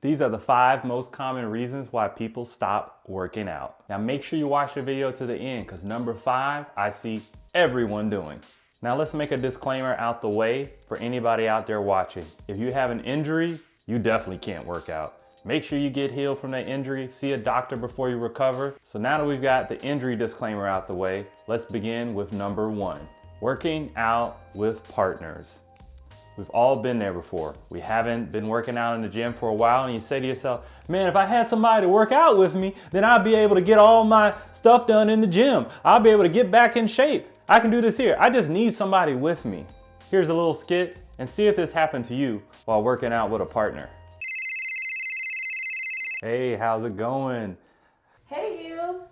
These are the 5 most common reasons why people stop working out. Now make sure you watch the video to the end because number 5, I see everyone doing. Now let's make a disclaimer out the way for anybody out there watching. If you have an injury, you definitely can't work out. Make sure you get healed from that injury, see a doctor before you recover. So now that we've got the injury disclaimer out the way, let's begin with number 1, working out with partners. We've all been there before. We haven't been working out in the gym for a while and you say to yourself, man, if I had somebody to work out with me, then I'd be able to get all my stuff done in the gym. I'll be able to get back in shape. I can do this here. I just need somebody with me. Here's a little skit and see if this happened to you while working out with a partner. Hey, how's it going? Hey you,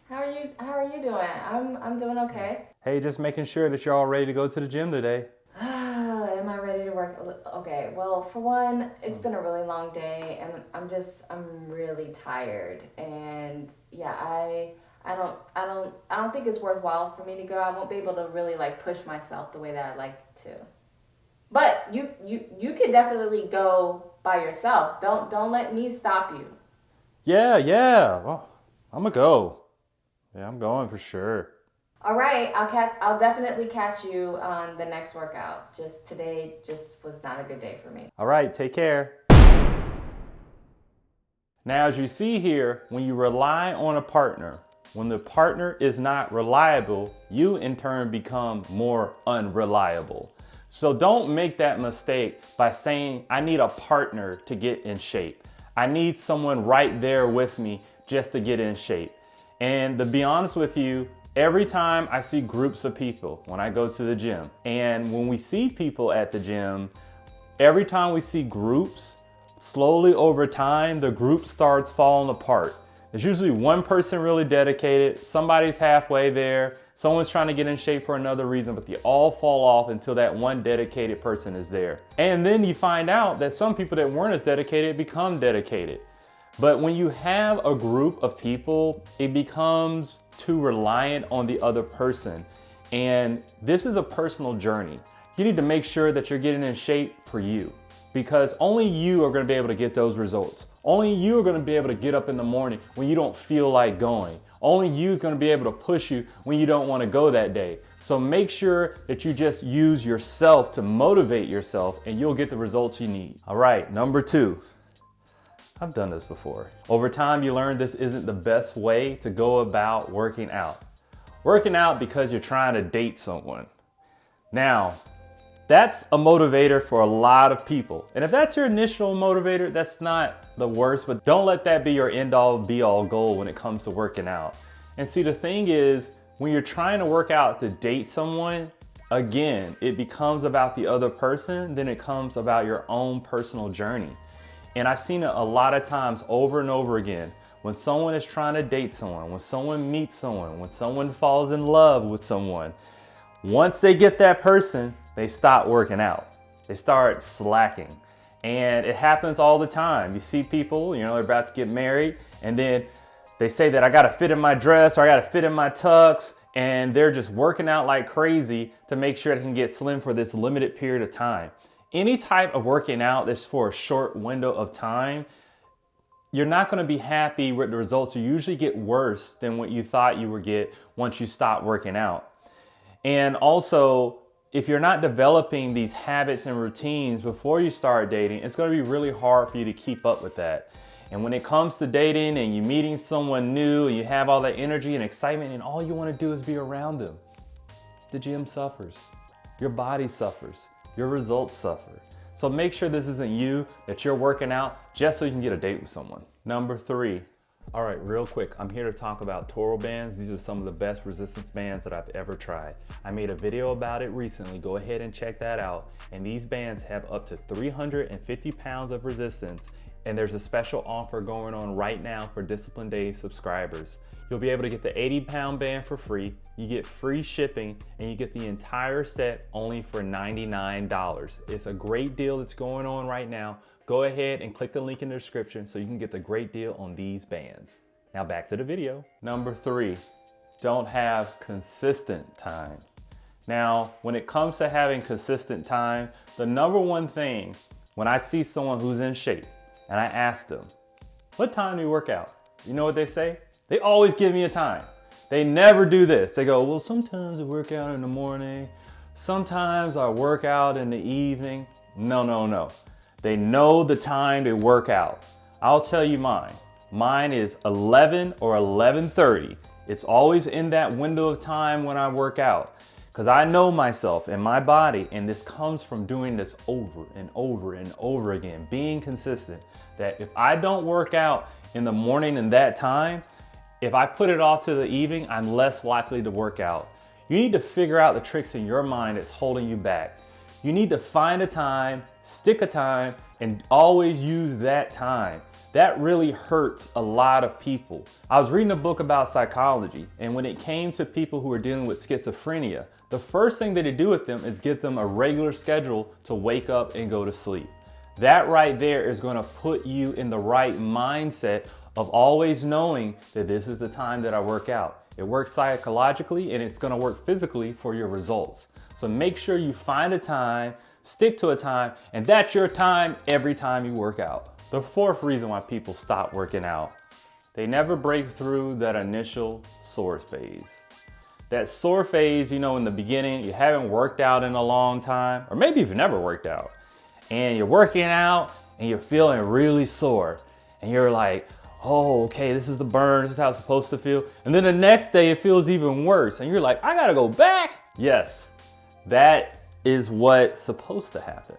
how are you doing? I'm doing okay. Hey, just making sure that you're all ready to go to the gym today. Am I ready to work? Okay, well, for one, it's been a really long day and I'm really tired. And yeah, I don't think it's worthwhile for me to go. I won't be able to really like push myself the way that I'd like to. But you could definitely go by yourself. Don't let me stop you. Yeah. Well, I'm gonna go. Yeah, I'm going for sure. All right, I'll definitely catch you on the next workout. Today was not a good day for me. All right, take care. Now, as you see here, when you rely on a partner, when the partner is not reliable, you in turn become more unreliable. So don't make that mistake by saying, I need a partner to get in shape. I need someone right there with me just to get in shape. And to be honest with you, every time I see groups of people when I go to the gym, and when we see people at the gym, every time we see groups, slowly over time, the group starts falling apart. There's usually one person really dedicated, somebody's halfway there, someone's trying to get in shape for another reason, but they all fall off until that one dedicated person is there. And then you find out that some people that weren't as dedicated become dedicated. But when you have a group of people, it becomes too reliant on the other person. And this is a personal journey. You need to make sure that you're getting in shape for you, because only you are going to be able to get those results. Only you are going to be able to get up in the morning when you don't feel like going. Only you is going to be able to push you when you don't want to go that day. So make sure that you just use yourself to motivate yourself and you'll get the results you need. All right, number 2. I've done this before. Over time, you learn this isn't the best way to go about working out. Working out because you're trying to date someone. Now, that's a motivator for a lot of people. And if that's your initial motivator, that's not the worst, but don't let that be your end all be all goal when it comes to working out. And see, the thing is, when you're trying to work out to date someone, again, it becomes about the other person, then it comes about your own personal journey. And I've seen it a lot of times over and over again. When someone is trying to date someone, when someone meets someone, when someone falls in love with someone, once they get that person, they stop working out. They start slacking. And it happens all the time. You see people, they're about to get married, and then they say that I gotta fit in my dress or I gotta fit in my tux, and they're just working out like crazy to make sure they can get slim for this limited period of time. Any type of working out that's for a short window of time, you're not going to be happy with the results. You usually get worse than what you thought you would get once you stop working out. And also, if you're not developing these habits and routines before you start dating, it's going to be really hard for you to keep up with that. And when it comes to dating and you're meeting someone new and you have all that energy and excitement and all you want to do is be around them, the gym suffers. Your body suffers. Your results suffer. So make sure this isn't you, that you're working out just so you can get a date with someone. Number 3. All right, real quick, I'm here to talk about Toro bands. These are some of the best resistance bands that I've ever tried. I made a video about it recently. Go ahead and check that out. And these bands have up to 350 pounds of resistance. And there's a special offer going on right now for Discipline Day subscribers. You'll be able to get the 80-pound band for free, you get free shipping, and you get the entire set only for $99. It's a great deal that's going on right now. Go ahead and click the link in the description so you can get the great deal on these bands. Now back to the video. Number 3, don't have consistent time. Now, when it comes to having consistent time, the number one thing when I see someone who's in shape, and I ask them, what time do you work out? You know what they say? They always give me a time. They never do this. They go, well, sometimes I work out in the morning. Sometimes I work out in the evening. No, no, no. They know the time they work out. I'll tell you mine. Mine is 11 or 11:30. It's always in that window of time when I work out. Because I know myself and my body, and this comes from doing this over and over and over again, being consistent, that if I don't work out in the morning in that time, if I put it off to the evening, I'm less likely to work out. You need to figure out the tricks in your mind that's holding you back. You need to find a time, stick a time, and always use that time. That really hurts a lot of people. I was reading a book about psychology, and when it came to people who are dealing with schizophrenia, the first thing that they do with them is give them a regular schedule to wake up and go to sleep. That right there is going to put you in the right mindset of always knowing that this is the time that I work out. It works psychologically and it's going to work physically for your results. So make sure you find a time, stick to a time, and that's your time every time you work out. The fourth reason why people stop working out, they never break through that initial sore phase. That sore phase, you know, in the beginning, you haven't worked out in a long time, or maybe you've never worked out, and you're working out and you're feeling really sore, and you're like, oh, okay, this is the burn, this is how it's supposed to feel. And then the next day it feels even worse, and you're like, I gotta go back. Yes, that is what's supposed to happen.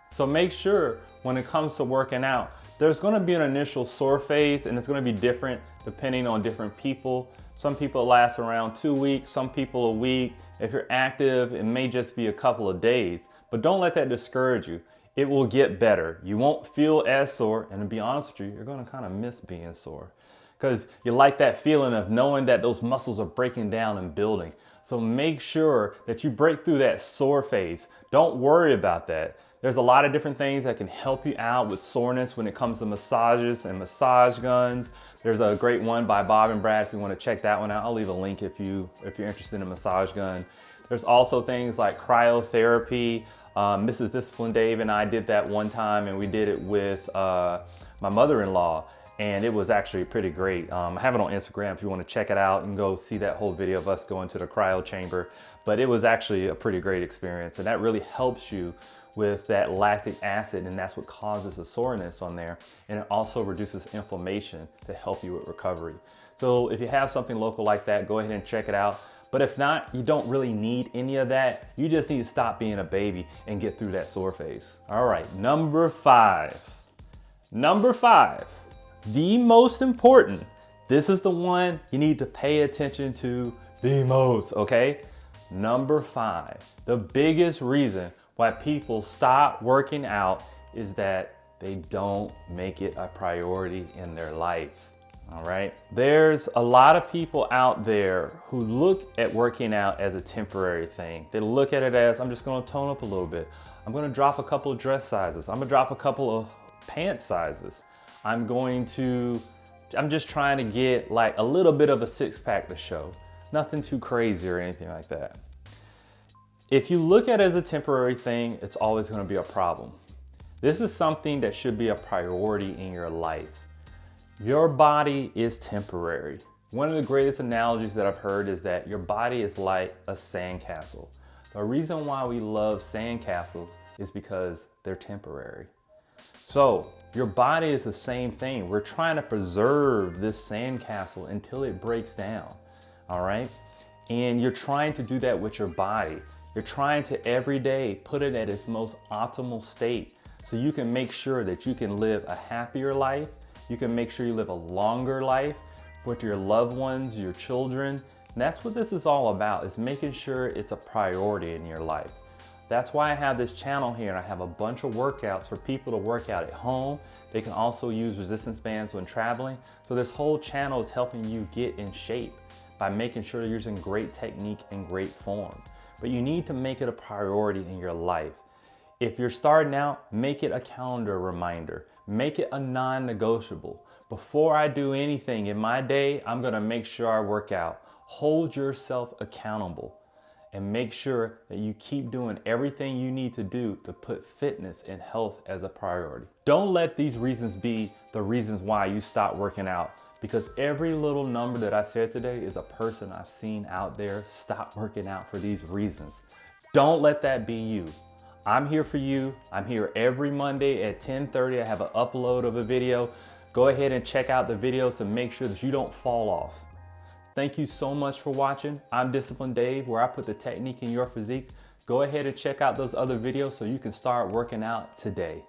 So make sure when it comes to working out, there's gonna be an initial sore phase, and it's gonna be different depending on different people. Some people last around 2 weeks, some people a week. If you're active, it may just be a couple of days, but don't let that discourage you. It will get better. You won't feel as sore, and to be honest with you, you're gonna kind of miss being sore because you like that feeling of knowing that those muscles are breaking down and building. So make sure that you break through that sore phase. Don't worry about that. There's a lot of different things that can help you out with soreness when it comes to massages and massage guns. There's a great one by Bob and Brad if you want to check that one out. I'll leave a link if you're interested in a massage gun. There's also things like cryotherapy. Mrs. Discipline Dave and I did that one time, and we did it with my mother-in-law, and it was actually pretty great. I have it on Instagram if you want to check it out and go see that whole video of us going to the cryo chamber. But it was actually a pretty great experience, and that really helps you with that lactic acid, and that's what causes the soreness on there. And it also reduces inflammation to help you with recovery. So if you have something local like that, go ahead and check it out. But if not, you don't really need any of that. You just need to stop being a baby and get through that sore phase. All right, number five. Number five, the most important. This is the one you need to pay attention to the most, okay? Number five, the biggest reason why people stop working out is that they don't make it a priority in their life. All right. There's a lot of people out there who look at working out as a temporary thing. They look at it as, I'm just going to tone up a little bit. I'm going to drop a couple of dress sizes. I'm going to drop a couple of pant sizes. I'm just trying to get like a little bit of a six pack to show. Nothing too crazy or anything like that. If you look at it as a temporary thing, it's always going to be a problem. This is something that should be a priority in your life. Your body is temporary. One of the greatest analogies that I've heard is that your body is like a sandcastle. The reason why we love sandcastles is because they're temporary. So your body is the same thing. We're trying to preserve this sandcastle until it breaks down, all right? And you're trying to do that with your body. You're trying to every day put it at its most optimal state so you can make sure that you can live a happier life. You can make sure you live a longer life with your loved ones, your children. And that's what this is all about, is making sure it's a priority in your life. That's why I have this channel here, and I have a bunch of workouts for people to work out at home. They can also use resistance bands when traveling. So this whole channel is helping you get in shape by making sure you're using great technique and great form. But you need to make it a priority in your life. If you're starting out, make it a calendar reminder. Make it a non-negotiable. Before I do anything in my day, I'm gonna make sure I work out. Hold yourself accountable. and make sure that you keep doing everything you need to do to put fitness and health as a priority. Don't let these reasons be the reasons why you stop working out, because every little number that I said today is a person I've seen out there stop working out for these reasons. Don't let that be you. I'm here for you. I'm here every Monday at 10:30. I have an upload of a video. Go ahead and check out the videos to make sure that you don't fall off. Thank you so much for watching. I'm Disciplined Dave, where I put the technique in your physique. Go ahead and check out those other videos so you can start working out today.